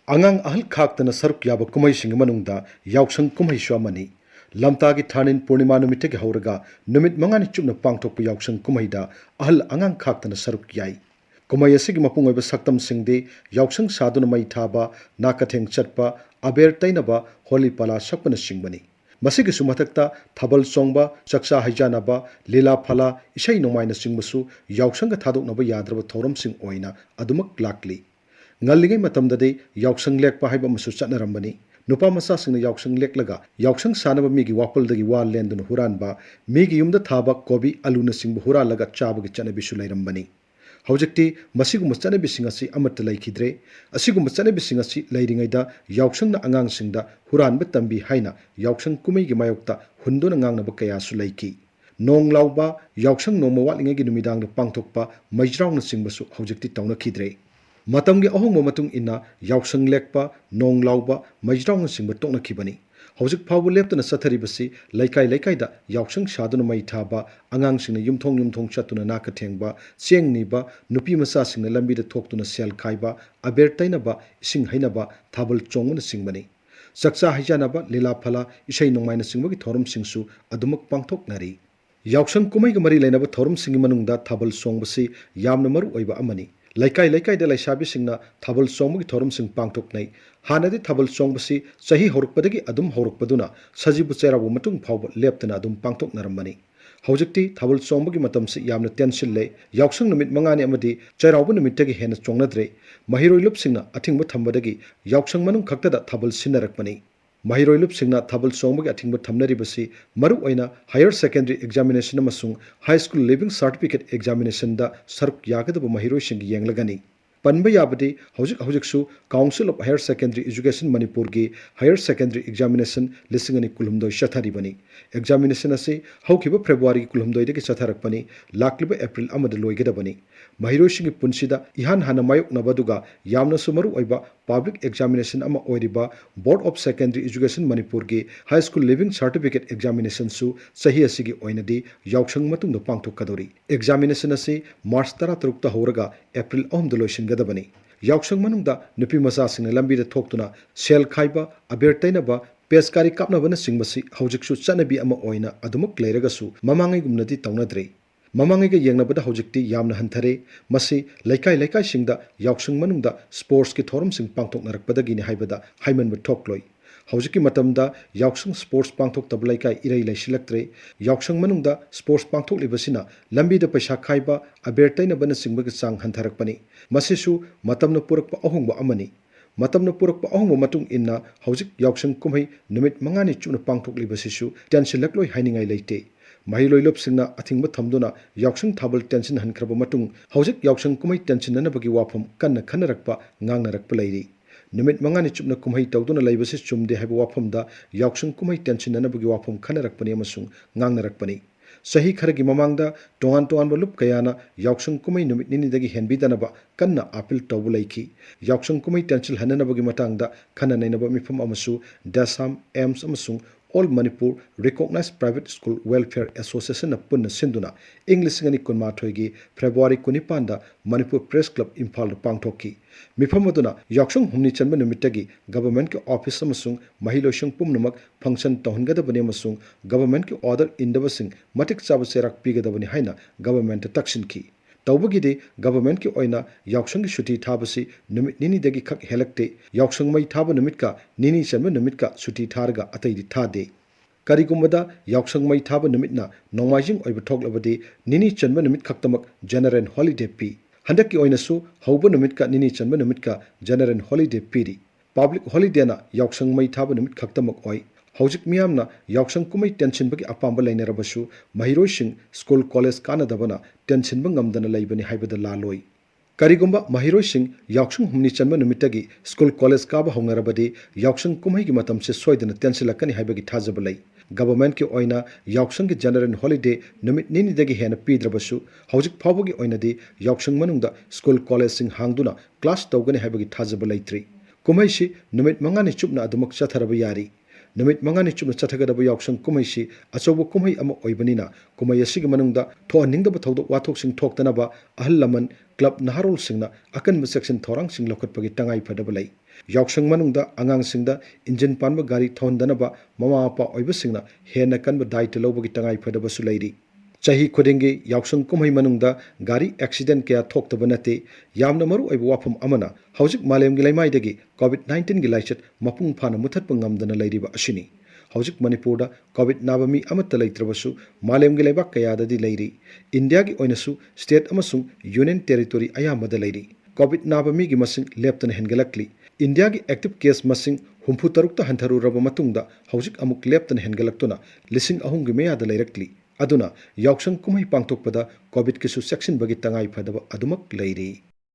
Angang ahal khaktana saruk yaba kumai sing manungda Yaoshang Kumhei Sharmani. Lamtagi Thanin Purnima numitagi hauraga numit mangani chupna pangthokpa Yaoshang Kumheida ahal angang khaktana saruk yai. Kumai asigi mapung oiba saktam singde Yaoshang saduna mai thaba nakatheng chatpa aber tainaba holi pala sakpana singbani. Masigi sumatakta thabal songba chaksa haijanaba lila phala isai nomaina singbasu Yaoshanga thadoknaba yadraba thoram sing oina adumak lakli. Ngalligai matamdade Yaoshang lekpa haiba masu chatnarambani. Nupa masa singna Yaoshang leklaga Yaoshang sanaba migi wapaldagi wa lendun huranba migi yumda thaba kobi aluna singba huralaga chabagi chanabisu lairambani. Hojikti masiguma chanabi asi amata laikidre asiguma chanabi asi lairingaida Yaoshangna angang singda huranba tambi haina Yaoshang Kumheigi mayokta hundona ngangnaba kayasu laiki. Nong lauba Yaoshang noma watlingagi numidangda pangthokpa maijraungna singbasu hojikti taunakidre. Matamgi ahongma matung inna Yaoshang lekpa nong lauba maijraungna singba toknakibani. Hojik phawbu leptuna satharibasi laikai da Yaoshang saduna mai thaba angang singna yumthong chatuna nakathengba chengniba nupi masa singna lambida thoktuna sel khaiba aber tainaba ising hainaba thabal chonguna singbani. Saksa haijanaba lila phala isai nongmaina singbagi thorum singsu adumak pangthoknari. Yaoshang Kumheiga mari lainaba thorum singi manungda thabal songbasi yamna maru oiba amani. Laikai da laisabi singna thabal songmugi thorum sing pangthoknai hanadi thabal songbasi chahi horukpadagi adum horukpaduna sajibu cherabu matung phawba leptana adum pangthoknarambani. Hojikti thabal songbagi matamsi yamna tension le Yaoshang numit mangani amadi cherabu numittagi hena chongnadre mahiroi lup singna athingba thambadagi Yaoshang manung khaktada thabal sinarakpani. Mahiroi lup singna thabal songbagi athingba thamnaribasi maru oina higher secondary examination amasung high school living certificate examination da saruk yagadaba mahiroi singi yenglagani. Panba yabadi hojiksu Council of Higher Secondary Education Manipur gi higher secondary examination lisingani kulhumdoi shatharibani. Examination ase haukiba February kulhumdoi dagi chatharakpani lakliba April amada loigadabani. Mahiroi singi punsida ihan hana mayok nabaduga yamna sumaru oiba public examination ama oiriba Board of Secondary Education Manipur gi high school living certificate examination su sahi asigi oinadi Yaoshang matungda pangthokadori. Examination ase March 13 ta horaga April 9 da loisingadabani. Yaoshang manungda nupi masa singna lambida thoktuna sel khaiba aber tainaba peskari kapnabana singbasi hojiksu chanabi ama oina adumak leiragasu mamangai gumnadi taunadre. Mamangaiga yengnabada hojikti yamna hanthare masi laikai singda Yaoshang manungda sports ki thorum sing pangthoknarakpadagi ni haibada haimanba thokloi. Hojiki matamda Yaoshang sports pangthoktab laikai irai laisilaktre Yaoshang manungda sports pangthoklibasina lambida paisa khaiba abertaina bana singbaga chang hantharakpani. Masisu matamna purakpa ahongba amani. Matamna purakpa ahongba matung inna hojik Yaoshang Kumhei numit mangani chuna pangthoklibasisu tension lakloi hainingai leite. Mahiloi lup singna athingba thamduna Yaoshang thabal tension hankraba matung hojik Yaoshang Kumhei tension nanabagi wafam kanna khanarakpa ngangnarakpa leiri. Numit mangani chupna Kumhei tawduna laibasi chumde haiba wafamda Yaoshang Kumhei tension nanabagi wafam khanarakpani amasung ngangnarakpani. Sahi kharagi mamangda tongan lup kayana Yaoshang Kumhei numit ninidagi henbidanaba kanna appeal tawbu laiki. Yaoshang Kumhei tension hananabagi matangda khana nainaba mifam amasu Dasam Aims amasung All Manipur Recognized Private School Welfare Association na punna sinduna English ngani kunmathoigi February 19 da Manipur Press Club Imphal pangthokki. Mifam aduna Yaoshang humni chanba numitagi government ki office amasung mahiloshang pumnamak function tawhangadabani amasung government ki order indabasing matik chaba serak pigadabani haina government taksinki. Tawbagide government ki oina Yaoshang shuti thabasi numit nini dagi khak helakte Yaoshang mai thaba numitka nini chanba numitka shuti tharga ataidi thade. Karigumada Yaoshang mai thaba numitna nongmaijing oiba thoklabadi nini chanba numit khaktamak general holiday pi. Handaki oina su hauba numitka nini chanba numitka general holiday piri. Public holiday na Yaoshang mai thaba numit khaktamak oi. Hojik miyamna Yaoshang Kumhei tension bagi apamba lainarabasu mahiroi sing school college kanadabana tension bangamdana laibani haibada laloi. Karigumba mahiroi sing Yaoshang humni chanba numitagi school college kaba hongarabadi Yaoshang Kumhei gi matamse soidana tension lakani haibagi thajabalai. Government ki oina Yaoshang ki general holiday numit nini dagi hena pidrabasu hojik phawbagi oinadi Yaoshang manungda school college sing hangduna class tawgani haibagi thajabalai tri. Kumhei si numit mangani chupna adumak chatharaba yari. Numit mangani chupna chathagadaba Yaoshang Kumhei si achobo Kumhei ama oibanina Kumhei asigi manungda thoaningdaba thodok wathok sing thoktanaba ahal laman club naharol singna akanba section thorang sing lokatpagi tangai phadabalai ꯌꯥꯎꯁꯪ ꯃꯅꯨꯡꯗ ꯑꯉꯥꯡꯁꯤꯡꯗ engine ꯄꯥꯟꯕ ꯒꯥꯔꯤ ꯊꯧꯍꯟꯗꯅꯕ ꯃꯃꯥ ꯃꯄꯥ ꯑꯣꯏꯕꯁꯤꯡꯅ ꯍꯦꯟꯅ ꯀꯟꯕ ꯗꯥꯏꯇ ꯂꯧꯕꯒꯤ ꯇꯉꯥꯏꯐꯗꯕꯁꯨ ꯂꯩꯔꯤ꯫ ꯆꯍꯤ ꯈꯨꯗꯤꯡꯒꯤ ꯌꯥꯎꯁꯪ ꯀꯨꯝꯍꯩ ꯃꯅꯨꯡꯗ ꯒꯥꯔꯤ ꯑꯦꯛꯁꯤꯗꯦꯟ ꯀꯌꯥ ꯊꯣꯛꯇꯕ ꯅꯠꯇꯦ꯫ ꯌꯥꯝꯅ ꯃꯔꯨꯑꯣꯏꯕ ꯋꯥꯐꯝ ꯑꯃꯅ ꯍꯧꯖꯤꯛ ꯃꯥꯂꯦꯝꯒꯤ ꯂꯩꯃꯥꯏꯗꯒꯤ ꯀꯣꯚꯤꯗ-19ꯒꯤ ꯂꯥꯏꯆꯠ ꯃꯄꯨꯡ ꯐꯥꯅ ꯃꯨꯠꯊꯠꯄ ꯉꯝꯗꯅ ꯂꯩꯔꯤꯕ ꯑꯁꯤꯅꯤ꯫ ꯍꯧꯖꯤꯛ ꯃꯅꯤꯄꯨꯔꯗ ꯀꯣꯚꯤꯗ ꯅꯥꯕ ꯃꯤ ꯑꯃꯠꯇ ꯂꯩꯇ꯭ꯔꯕꯁꯨ ꯃꯥꯂꯦꯝꯒꯤ ꯂꯩꯕꯥꯛ ꯀꯌꯥꯗꯗꯤ ꯂꯩꯔꯤ꯫ ꯏꯟꯗꯤꯌꯥꯒꯤ ꯑꯣꯏꯅꯁꯨ ꯁ꯭ꯇꯦꯠ ꯑꯃꯁꯨꯡ ꯌꯨꯅꯤꯌꯟ ꯇꯦꯔꯤꯇꯣꯔꯤ ꯑꯌꯥꯝꯕꯗ ꯂꯩꯔꯤ꯫ ꯀꯣꯚꯤꯗ ꯅꯥꯕ ꯃꯤꯒꯤ ꯃꯁꯤꯡ ꯂꯦꯞꯇꯅ ꯍꯦꯟꯒꯠꯂꯛꯂꯤ꯫ ꯏꯟꯗꯤꯌꯥꯒꯤ ꯑꯦꯛꯇꯤꯚ ꯀꯦꯁ ꯃꯁꯤꯡ 63ꯇ ꯍꯟꯊꯔꯨꯔꯕ ꯃꯇꯨꯡꯗ ꯍꯧꯖꯤꯛ ꯑꯃꯨꯛ ꯂꯦꯞꯇꯅ ꯍꯦꯟꯒꯠꯂꯛꯇꯨꯅ 3,000ꯒꯤ ꯃꯌꯥꯗ ꯂꯩꯔꯛꯂꯤ꯫ ꯑꯗꯨꯅ ꯌꯥꯎꯁꯪ ꯀꯨꯝꯍꯩ ꯄꯥꯡꯊꯣꯛꯄꯗ ꯀꯣꯚꯤꯗꯀꯤꯁꯨ ꯆꯦꯛꯁꯤꯟꯕꯒꯤ ꯇꯉꯥꯏꯐꯗꯕ ꯑꯗꯨꯃꯛ ꯂꯩꯔꯤ꯫